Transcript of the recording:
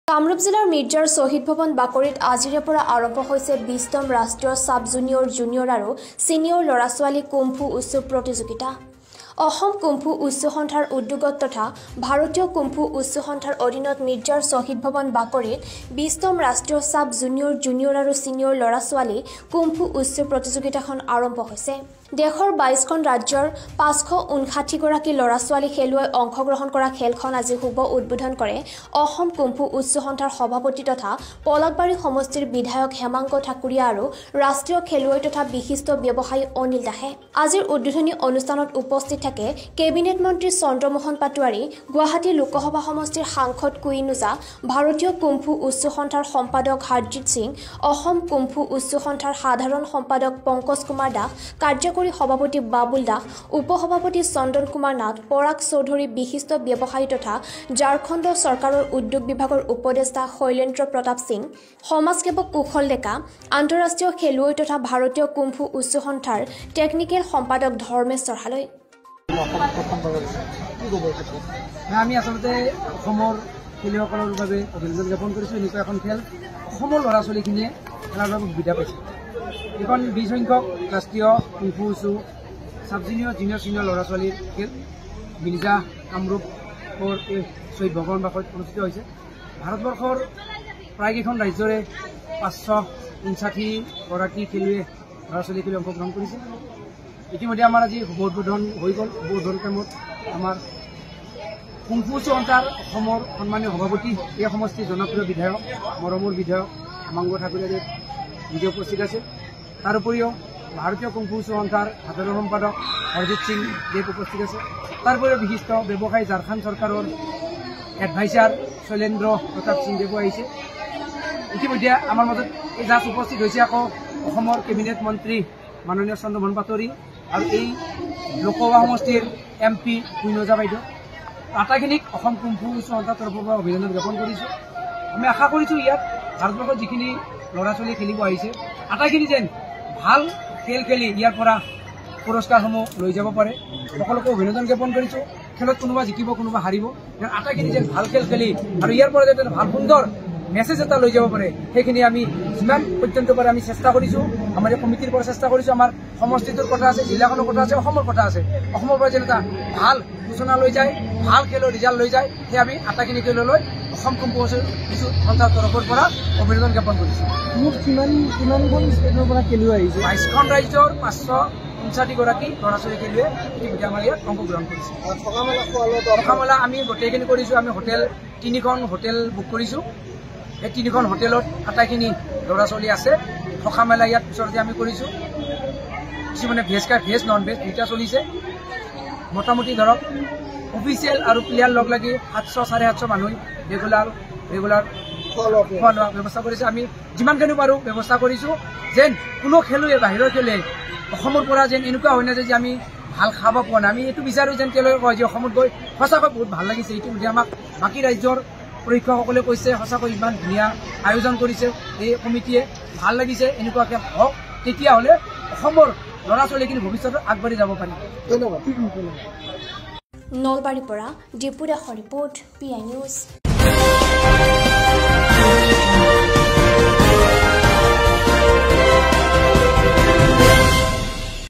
কামৰূপ জিলাৰ মিৰ্জাৰ শহীদ ভৱন বাকৰিত আজিৰে পৰা আৰম্ভ হৈছে 20তম ৰাষ্ট্ৰীয় সাব জুনিয়ৰ আৰু সিনিয়ৰ ল'ৰা-ছোৱালী কুম্ফু উৎসৱ প্ৰতিযোগিতা। অসম কুম্ফু উচ্চ সন্থাৰ উদ্যোগত তথা ভাৰতীয় কুম্ফু উচ্চ সন্থাৰ অধীনত মিৰ্জাৰ শহীদ ভৱন বাকৰিত 20তম ৰাষ্ট্ৰীয় সাব জুনিয়ৰ আৰু সিনিয়ৰ ল'ৰা-ছোৱালী কুম্ফু উচ্চ প্ৰতিযোগিতাখন আৰম্ভ হৈছে। দেশৰ 22খন ৰাজ্যৰ 559 গৰাকী ল'ৰা-ছোৱালী খেলুৱৈ অংশগ্ৰহণ কৰা খেলখন আজি শুভ উদ্বোধন কৰে অসম কুম্ফু উচ্চ সন্থাৰ সভাপতি তথা পলাকবাৰী সমষ্টিৰ বিধায়ক হেমাংগ ঠাকুৰীয়া আৰু ৰাষ্ট্ৰীয় খেলুৱৈ তথা বিশিষ্ট ব্যৱসায়ী অনিল দাসে। আজিৰ উদ্বোধনী অনুষ্ঠানত উপস্থিত থাকে কেবিনেট মন্ত্ৰী চন্দ্ৰমোহন পাটোৱাৰী, গুৱাহাটী লোকসভা সমষ্টিৰ সাংসদ কুইনুজা, ভাৰতীয় কুম্ফু উচ্চ সন্থাৰ সম্পাদক হাৰজিত সিং, অসম কুম্ফু উচ্চ সন্থাৰ সাধাৰণ সম্পাদক পংকজ কুমাৰ দাস, কাৰ্যকৰী সভাপতি বাবুল দাস, উপসভাপতি চন্দন কুমাৰ নাথ, পৰাগ চৌধুৰী, বিশিষ্ট ব্যৱসায়ী তথা ঝাৰখণ্ড চৰকাৰৰ উদ্যোগ বিভাগৰ উপদেষ্টা শৈলেন্দ্ৰ প্ৰতাপ সিং, সমাজসেৱক কুশল ডেকা, আন্তঃৰাষ্ট্ৰীয় খেলুৱৈ তথা ভাৰতীয় কুম্ফু উচ্চ সন্থাৰ টেকনিকেল সম্পাদক ধৰ্মেশ্বৰ হালৈ। আমি আচলতে অসমৰ খেলুৱৈসকলৰ বাবে অভিনন্দন জ্ঞাপন কৰিছোঁ। এনেকুৱা এখন খেল অসমৰ ল'ৰা ছোৱালীখিনিয়ে খেলাৰ বাবে সুবিধা পাইছে। এইখন 20 সংখ্যক ৰাষ্ট্ৰীয় কুম্ফু উচ্চু সাব জুনিয়ৰ সিনিয়ৰ ল'ৰা ছোৱালীৰ খেল মিৰ্জা কামৰূপৰ এই শহীদ ভৱন বাকৰিত অনুষ্ঠিত হৈছে। ভাৰতবৰ্ষৰ প্ৰায়কেইখন ৰাজ্যৰে 559 গৰাকী খেলুৱৈ ল'ৰা ছোৱালী খেলুৱৈ অংশগ্ৰহণ কৰিছে। ইতিমধ্যে আমাৰ আজি শুভ উদ্বোধন হৈ গ'ল। শুভ উদ্বোধন টাইমত আমাৰ কুম্ফু উচ্চ সন্থাৰ অসমৰ সন্মানীয় সভাপতি, এই সমষ্টিৰ জনপ্ৰিয় বিধায়ক, মৰমৰ বিধায়ক হেমাংগ ঠাকুৰীয়াদেৱ নিজে উপস্থিত আছে। তাৰ উপৰিও ভাৰতীয় কুম্ফু উচ্চ সন্থাৰ সাধাৰণ সম্পাদক হৰজিত সিং দেৱ উপস্থিত আছে। তাৰ উপৰিও বিশিষ্ট ব্যৱসায়ী ঝাৰখণ্ড চৰকাৰৰ এডভাইচাৰ শৈলেন্দ্ৰ প্ৰতাপ সিং দেৱো আহিছে। ইতিমধ্যে আমাৰ মাজত এই জাজ উপস্থিত হৈছে আকৌ অসমৰ কেবিনেট মন্ত্ৰী মাননীয় চন্দ্ৰমোহন পাটোৱাৰী আৰু এই লোকসভা সমষ্টিৰ MP কুইনুজা বাইদেউ। আটাইখিনিক অসম কুম্ফু উচ্চ সন্থাৰ তৰফৰ পৰা অভিনন্দন জ্ঞাপন কৰিছোঁ। আমি আশা কৰিছোঁ ইয়াত ভাৰতবৰ্ষত যিখিনি ল'ৰা ছোৱালী খেলিব আহিছে আটাইখিনি যেন ভাল খেল খেলি ইয়াৰ পৰা পুৰস্কাৰসমূহ লৈ যাব পাৰে। সকলোকে অভিনন্দন জ্ঞাপন কৰিছোঁ। খেলত কোনোবা জিকিব, কোনোবা হাৰিব, আটাইখিনি যেন ভাল খেল খেলি আৰু ইয়াৰ পৰা যাতে ভাল সুন্দৰ মেছেজ এটা লৈ যাব পাৰে সেইখিনি আমি যিমান পৰ্যন্ত পাৰে আমি চেষ্টা কৰিছোঁ। আমাৰ এই কমিটিৰ পৰা চেষ্টা কৰিছোঁ। আমাৰ সমষ্টিটোৰ কথা আছে, জিলাখনৰ কথা আছে, অসমৰ কথা আছে। অসমৰ পৰা যেন এটা ভাল সূচনা লৈ যায়, ভাল খেলৰ ৰিজাল্ট লৈ যায়, সেই আমি আটাইখিনি খেললৈ অসম কুম্ফু উচ্চ সন্থাৰ তৰফৰ পৰা অভিনন্দন জ্ঞাপন কৰিছোঁ। মোক কিমানখন ষ্টেটৰ পৰা খেলুৱৈ আহিছে? 22খন ৰাজ্যৰ 559 গৰাকী ল'ৰা ছোৱালী খেলুৱৈ ইতিমধ্যে আমাৰ ইয়াত অংশগ্ৰহণ কৰিছে। থকা মেলা আমি গোটেইখিনি কৰিছোঁ। আমি হোটেল 3খন হোটেল বুক কৰিছোঁ। এই 3খন হোটেলত আটাইখিনি ল'ৰা ছোৱালী আছে। থকা মেলা ইয়াত ওচৰতে আমি কৰিছোঁ। কিছুমানে ভেজ নন ভেজ দুইটা চলিছে। মোটামুটি ধৰক অফিচিয়েল আৰু প্লেয়াৰ লগ লাগি 700-750 মানুহ ৰেগুলাৰ খোৱা লোৱা ব্যৱস্থা কৰিছে। আমি যিমানখিনি পাৰোঁ ব্যৱস্থা কৰিছোঁ যেন কোনো খেলুৱৈ বাহিৰৰ খেলুৱৈ অসমৰ পৰা যেন এনেকুৱা হয় নাযায় যে আমি ভাল খাব পোৱা নাই। আমি এইটো বিচাৰোঁ যেন তেওঁলোকে কয় যে অসমত গৈ সঁচাকৈ বহুত ভাল লাগিছে। ইতিমধ্যে আমাক বাকী ৰাজ্যৰ পৰীক্ষকসকলে কৈছে সঁচাকৈ ইমান ধুনীয়া আয়োজন কৰিছে এই কমিটিয়ে, ভাল লাগিছে। এনেকুৱাকৈ হওক, তেতিয়াহ'লে অসমৰ ল'ৰা ছোৱালীখিনি ভৱিষ্যতত আগবাঢ়ি যাব পাৰিব। ধন্যবাদ। নলবাৰীৰ পৰা ডিপু দাসৰ ৰিপৰ্ট, PI নিউজ।